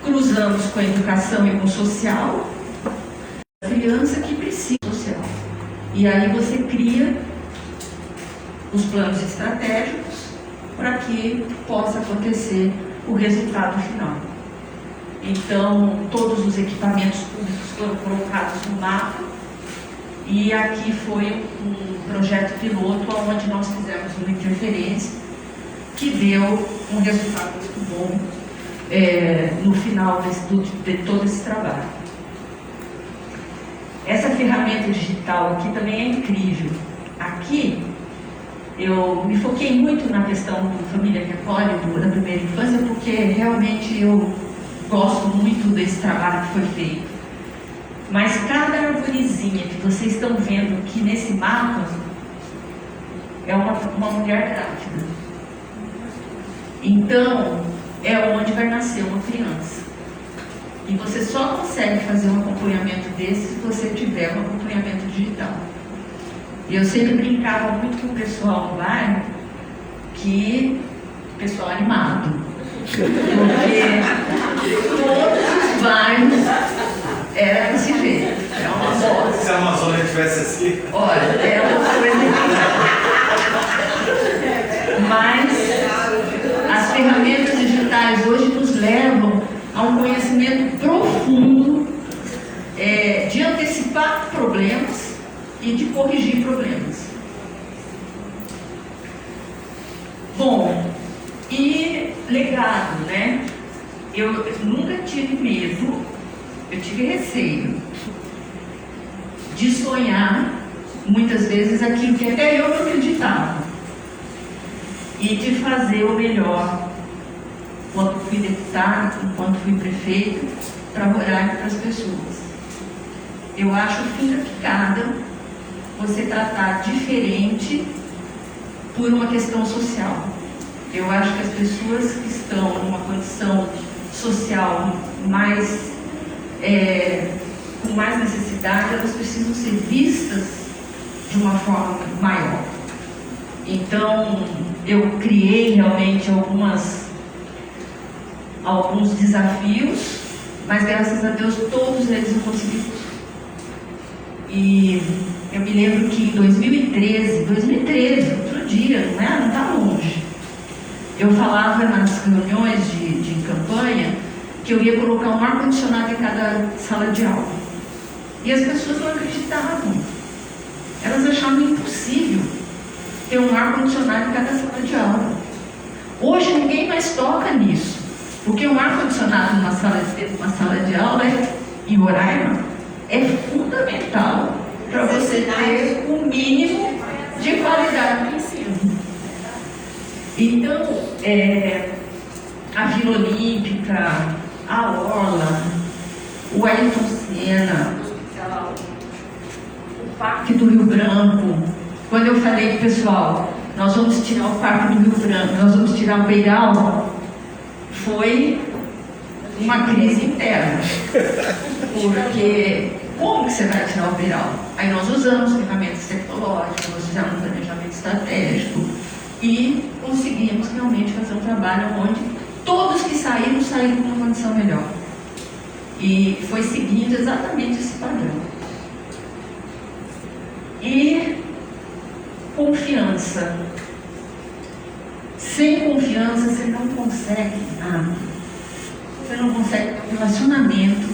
cruzamos com a educação e com o social, a criança que precisa do social. E aí você cria os planos estratégicos para que possa acontecer o resultado final. Então, todos os equipamentos públicos foram colocados no mapa, e aqui foi um projeto piloto onde nós fizemos uma interferência que deu um resultado muito bom no final de todo esse trabalho. Essa ferramenta digital aqui também é incrível. Aqui eu me foquei muito na questão do Família que Acolhe, da primeira infância, porque realmente eu gosto muito desse trabalho que foi feito. Mas cada arvorezinha que vocês estão vendo aqui nesse mapa é uma mulher grávida. Então, é onde vai nascer uma criança. E você só consegue fazer um acompanhamento desse se você tiver um acompanhamento digital. E eu sempre brincava muito com o pessoal do bairro, que pessoal animado. Porque todos os bairros era desse jeito. É uma bosta. Se a Amazônia tivesse assim. Olha, é uma coisa. Mas as ferramentas digitais hoje nos levam a um conhecimento profundo de antecipar problemas e de corrigir problemas. Bom, e legado, né? Eu nunca tive medo, eu tive receio de sonhar, muitas vezes, aquilo que até eu não acreditava, e de fazer o melhor, quando fui deputada, quando fui prefeita, para olhar para as pessoas. Eu acho fim da picada você tratar diferente por uma questão social. Eu acho que as pessoas que estão numa condição social mais, com mais necessidade, elas precisam ser vistas de uma forma maior. Então, eu criei realmente alguns desafios, mas graças a Deus todos eles eu consegui. E eu me lembro que em 2013, outro dia, não está longe, eu falava nas reuniões de campanha que eu ia colocar um ar-condicionado em cada sala de aula. E as pessoas não acreditavam. Elas achavam impossível ter um ar-condicionado em cada sala de aula. Hoje ninguém mais toca nisso, porque um ar-condicionado numa sala de aula em Roraima é fundamental para você ter o mínimo de qualidade no ensino. Então, a Vila Olímpica, a Orla, o Ayrton Senna, o Parque do Rio Branco. Quando eu falei pro pessoal, nós vamos tirar o Parque do Rio Branco, nós vamos tirar o Beiral, foi uma crise interna. Porque como que você vai tirar o Beiral? Aí nós usamos ferramentas tecnológicas, nós fizemos um planejamento estratégico e conseguimos realmente fazer um trabalho onde todos que saíram com uma condição melhor. E foi seguindo exatamente esse padrão. E confiança. Sem confiança você não consegue nada. Você não consegue ter um relacionamento,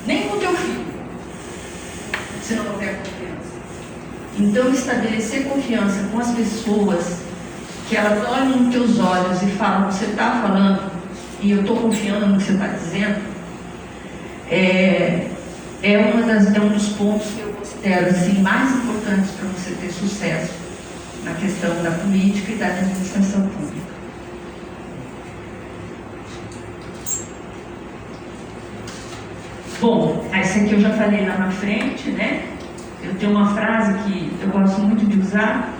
nem com o teu filho, se não houver confiança. Então, estabelecer confiança com as pessoas, que elas olham nos teus olhos e falam: você está falando e eu estou confiando no que você está dizendo, é um dos pontos que eu considero assim, mais importantes para você ter sucesso na questão da política e da administração pública. Bom, essa aqui eu já falei lá na frente, né? Eu tenho uma frase que eu gosto muito de usar,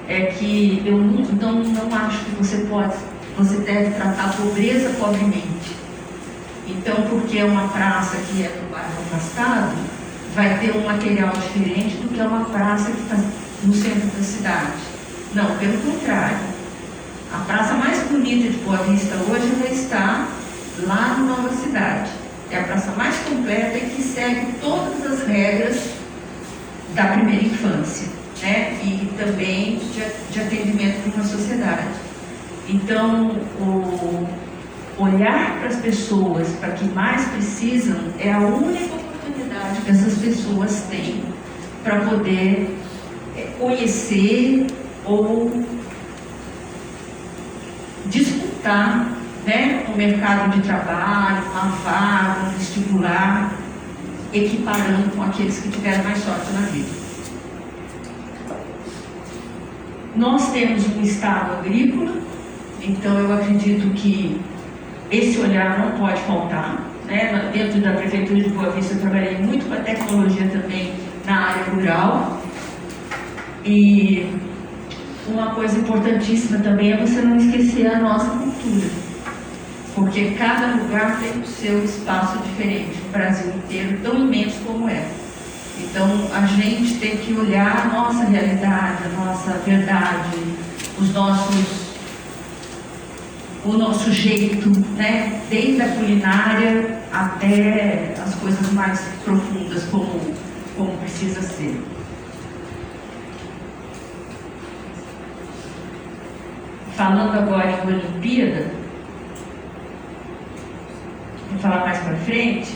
é que eu não acho que você deve tratar a pobreza pobremente. Então, porque é uma praça que é do bairro afastado, vai ter um material diferente do que é uma praça que está no centro da cidade. Não, pelo contrário. A praça mais bonita de Boa Vista hoje vai estar lá na Nova Cidade. É a praça mais completa e que segue todas as regras da primeira infância, né? E também de atendimento para uma sociedade. Então, olhar para as pessoas, para que mais precisam, é a única oportunidade que essas pessoas têm para poder conhecer ou disputar, né, o mercado de trabalho, uma vaga, um vestibular, equiparando com aqueles que tiveram mais sorte na vida. Nós temos um estado agrícola, então eu acredito que esse olhar não pode faltar, né? Dentro da Prefeitura de Boa Vista eu trabalhei muito com a tecnologia também na área rural. E uma coisa importantíssima também é você não esquecer a nossa cultura, porque cada lugar tem o seu espaço diferente, o Brasil inteiro tão imenso como é. Então a gente tem que olhar a nossa realidade, a nossa verdade, o nosso jeito, né? Desde a culinária até as coisas mais profundas, como precisa ser. Falando agora em Olimpíada, vou falar mais para frente,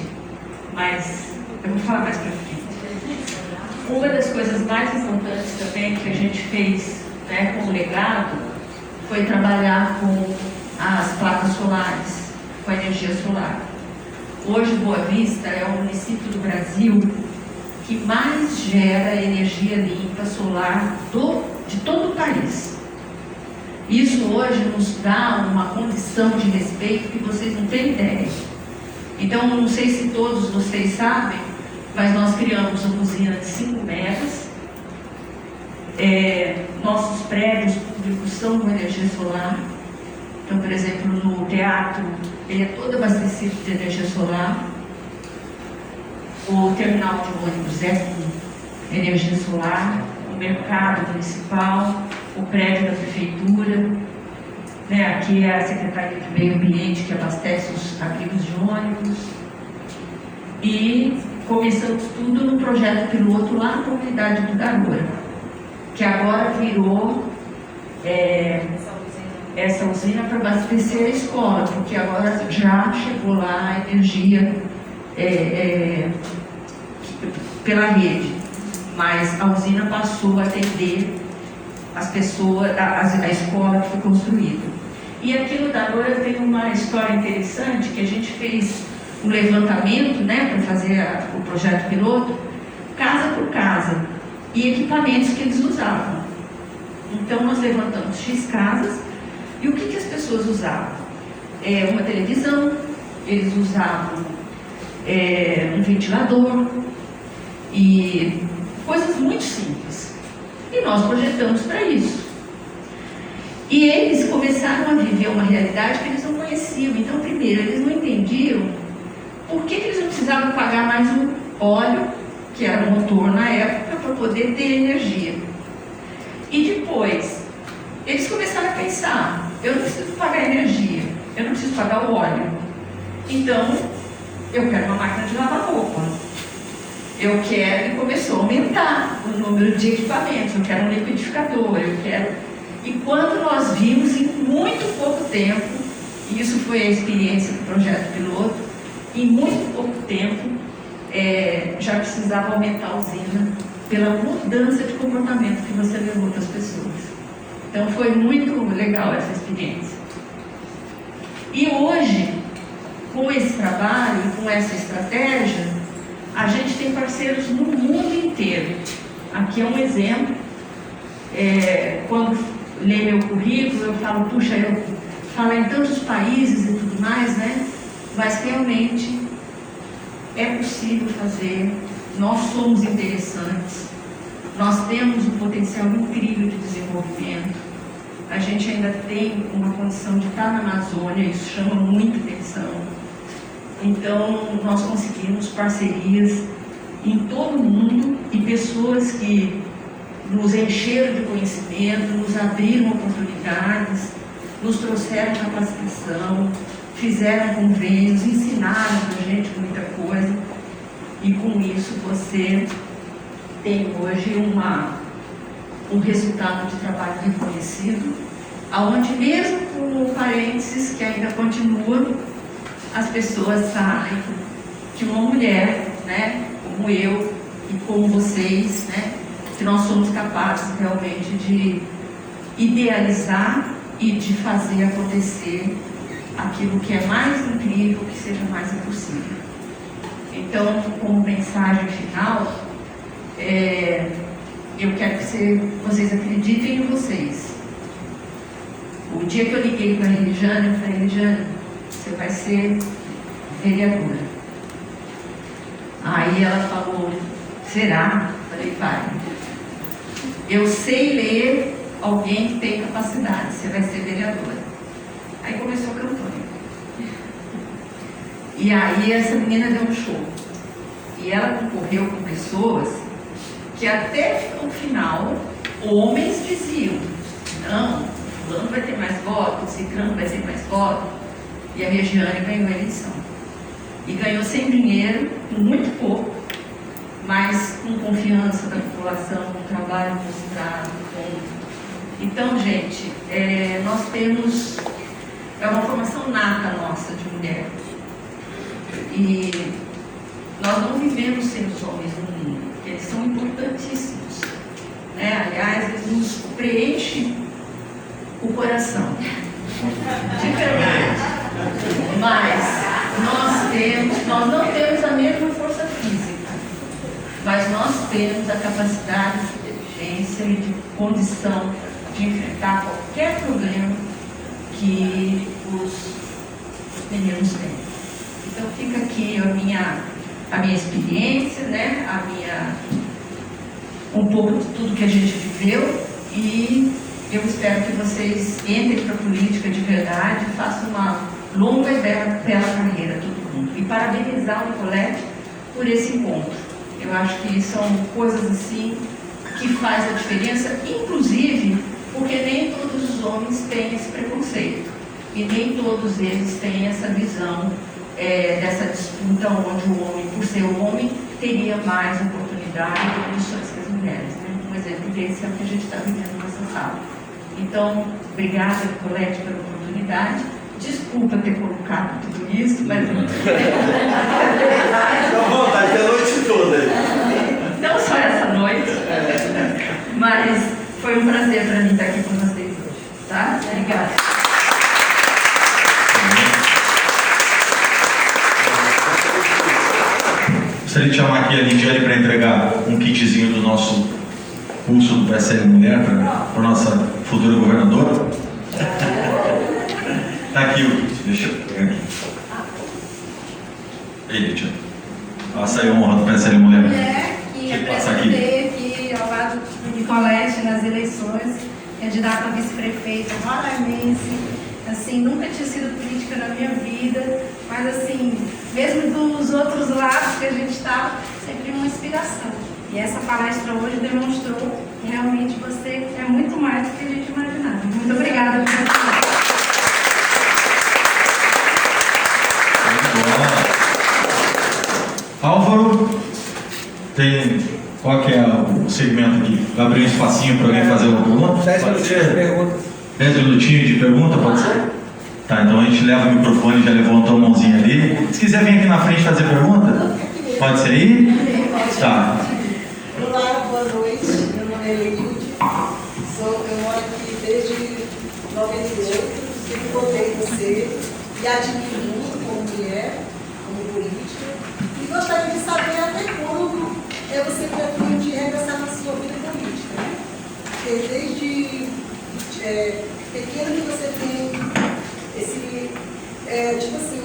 mas eu vou falar mais para frente. Uma das coisas mais importantes também que a gente fez, né, como legado foi trabalhar com as placas solares, com a energia solar. Hoje, Boa Vista é o município do Brasil que mais gera energia limpa solar de todo o país. Isso hoje nos dá uma condição de respeito que vocês não têm ideia. Então, não sei se todos vocês sabem, mas nós criamos uma usina de 5 megas. Nossos prédios públicos são com energia solar. Então, por exemplo, no teatro, ele é todo abastecido de energia solar. O terminal de ônibus é com energia solar. O mercado municipal, o prédio da prefeitura, né? Aqui é a Secretaria de Meio Ambiente que abastece os abrigos de ônibus. E começamos tudo no projeto piloto lá na comunidade do Garoura, que agora virou essa usina para abastecer a escola, porque agora já chegou lá a energia pela rede, mas a usina passou a atender as pessoas, a escola que foi construída. E aqui no Garoura tem uma história interessante, que a gente fez um levantamento, né, para fazer o projeto piloto, casa por casa, e equipamentos que eles usavam. Então nós levantamos X casas, e o que as pessoas usavam? Uma televisão, eles usavam um ventilador, e coisas muito simples. E nós projetamos para isso. E eles começaram a viver uma realidade que eles não conheciam. Então, primeiro, eles não entendiam por que eles não precisavam pagar mais o óleo, que era o motor na época, para poder ter energia. E depois, eles começaram a pensar, eu não preciso pagar energia, eu não preciso pagar o óleo. Então, eu quero uma máquina de lavar roupa. Eu quero, e começou a aumentar o número de equipamentos, eu quero um liquidificador, eu quero... E quando nós vimos, em muito pouco tempo, e isso foi a experiência do projeto piloto, em muito pouco tempo, já precisava aumentar a usina pela mudança de comportamento que você levou para as pessoas. Então foi muito legal essa experiência. E hoje, com esse trabalho, com essa estratégia, a gente tem parceiros no mundo inteiro. Aqui é um exemplo. Quando lê meu currículo, eu falo, puxa, eu falo em tantos países e tudo mais, né? Mas realmente é possível fazer, nós somos interessantes, nós temos um potencial incrível de desenvolvimento, a gente ainda tem uma condição de estar na Amazônia, isso chama muita atenção. Então, nós conseguimos parcerias em todo o mundo e pessoas que nos encheram de conhecimento, nos abriram oportunidades, nos trouxeram capacitação, fizeram convênios, ensinaram para a gente muita coisa. E com isso você tem hoje um resultado de trabalho reconhecido, aonde mesmo com parênteses que ainda continuam, as pessoas sabem que uma mulher, né, como eu e como vocês, né, que nós somos capazes realmente de idealizar e de fazer acontecer aquilo que é mais incrível, que seja mais impossível. Então, como mensagem final, eu quero que vocês acreditem em vocês. O dia que eu liguei para a Regiane, eu falei, Regiane, você vai ser vereadora. Aí ela falou, será? Falei, vai. Eu sei ler alguém que tem capacidade, você vai ser vereadora. Aí começou a campanha. E aí essa menina deu um show. E ela concorreu com pessoas que até o final, homens diziam, não, fulano vai ter mais votos, ciclano vai ter mais votos. E a Regiane ganhou a eleição. E ganhou sem dinheiro, com muito pouco, mas com confiança da população, com trabalho mostrado. Então, gente, nós temos, é uma formação nata nossa de mulher. E nós não vivemos sem os homens no mundo, eles são importantíssimos. Aliás, eles nos preenchem o coração. De verdade. Mas nós não temos a mesma força física, mas nós temos a capacidade de inteligência e de condição de enfrentar qualquer problema que os meninos têm. Então fica aqui a minha experiência, né? Um pouco de tudo que a gente viveu, e eu espero que vocês entrem para a política de verdade, façam uma longa e bela carreira, todo mundo. E parabenizar o Nicolete por esse encontro. Eu acho que são coisas assim que fazem a diferença, inclusive porque nem todos os homens têm esse preconceito. E nem todos eles têm essa visão dessa disputa onde o homem, por ser homem, teria mais oportunidade e condições que as mulheres. Né? Um exemplo desse é o que a gente está vivendo nessa sala. Então, obrigada, Nicolete, pela oportunidade. Desculpa ter colocado tudo isso, mas... Dá vontade a noite toda. Não só essa noite, mas foi um prazer para mim estar aqui com vocês hoje. Tá? Obrigada. Gostaria de chamar aqui a Lidiane para entregar um kitzinho do nosso curso do PSL Mulher para a nossa futura governadora. Está aqui o kit, deixa eu pegar aqui. Ei, Lidiane, passa aí a honra do PSL Mulher. Que apresentei aqui ao lado do Nicolete nas eleições, candidata a vice-prefeita maranhense. Assim, nunca tinha sido política na minha vida, mas assim, mesmo dos outros lados que a gente está, sempre uma inspiração. E essa palestra hoje demonstrou que realmente você é muito mais do que a gente imaginava. Muito obrigada por você. Álvaro, qual que é o segmento aqui? Vai abrir um espacinho para alguém fazer uma pergunta? 10 minutinhos de pergunta. 10 minutinhos de pergunta, pode ser? Tá, então a gente leva o microfone, já levantou a mãozinha ali. Se quiser vir aqui na frente fazer pergunta, pode ser aí? Tá. Olá, boa noite. Meu nome é Leilde. Eu moro aqui desde 98. Sempre votei em você e admiro muito como mulher, como política. E gostaria de saber até quando você pretende regressar na sua vida política, né? Porque desde pequeno que você tem esse, tipo assim,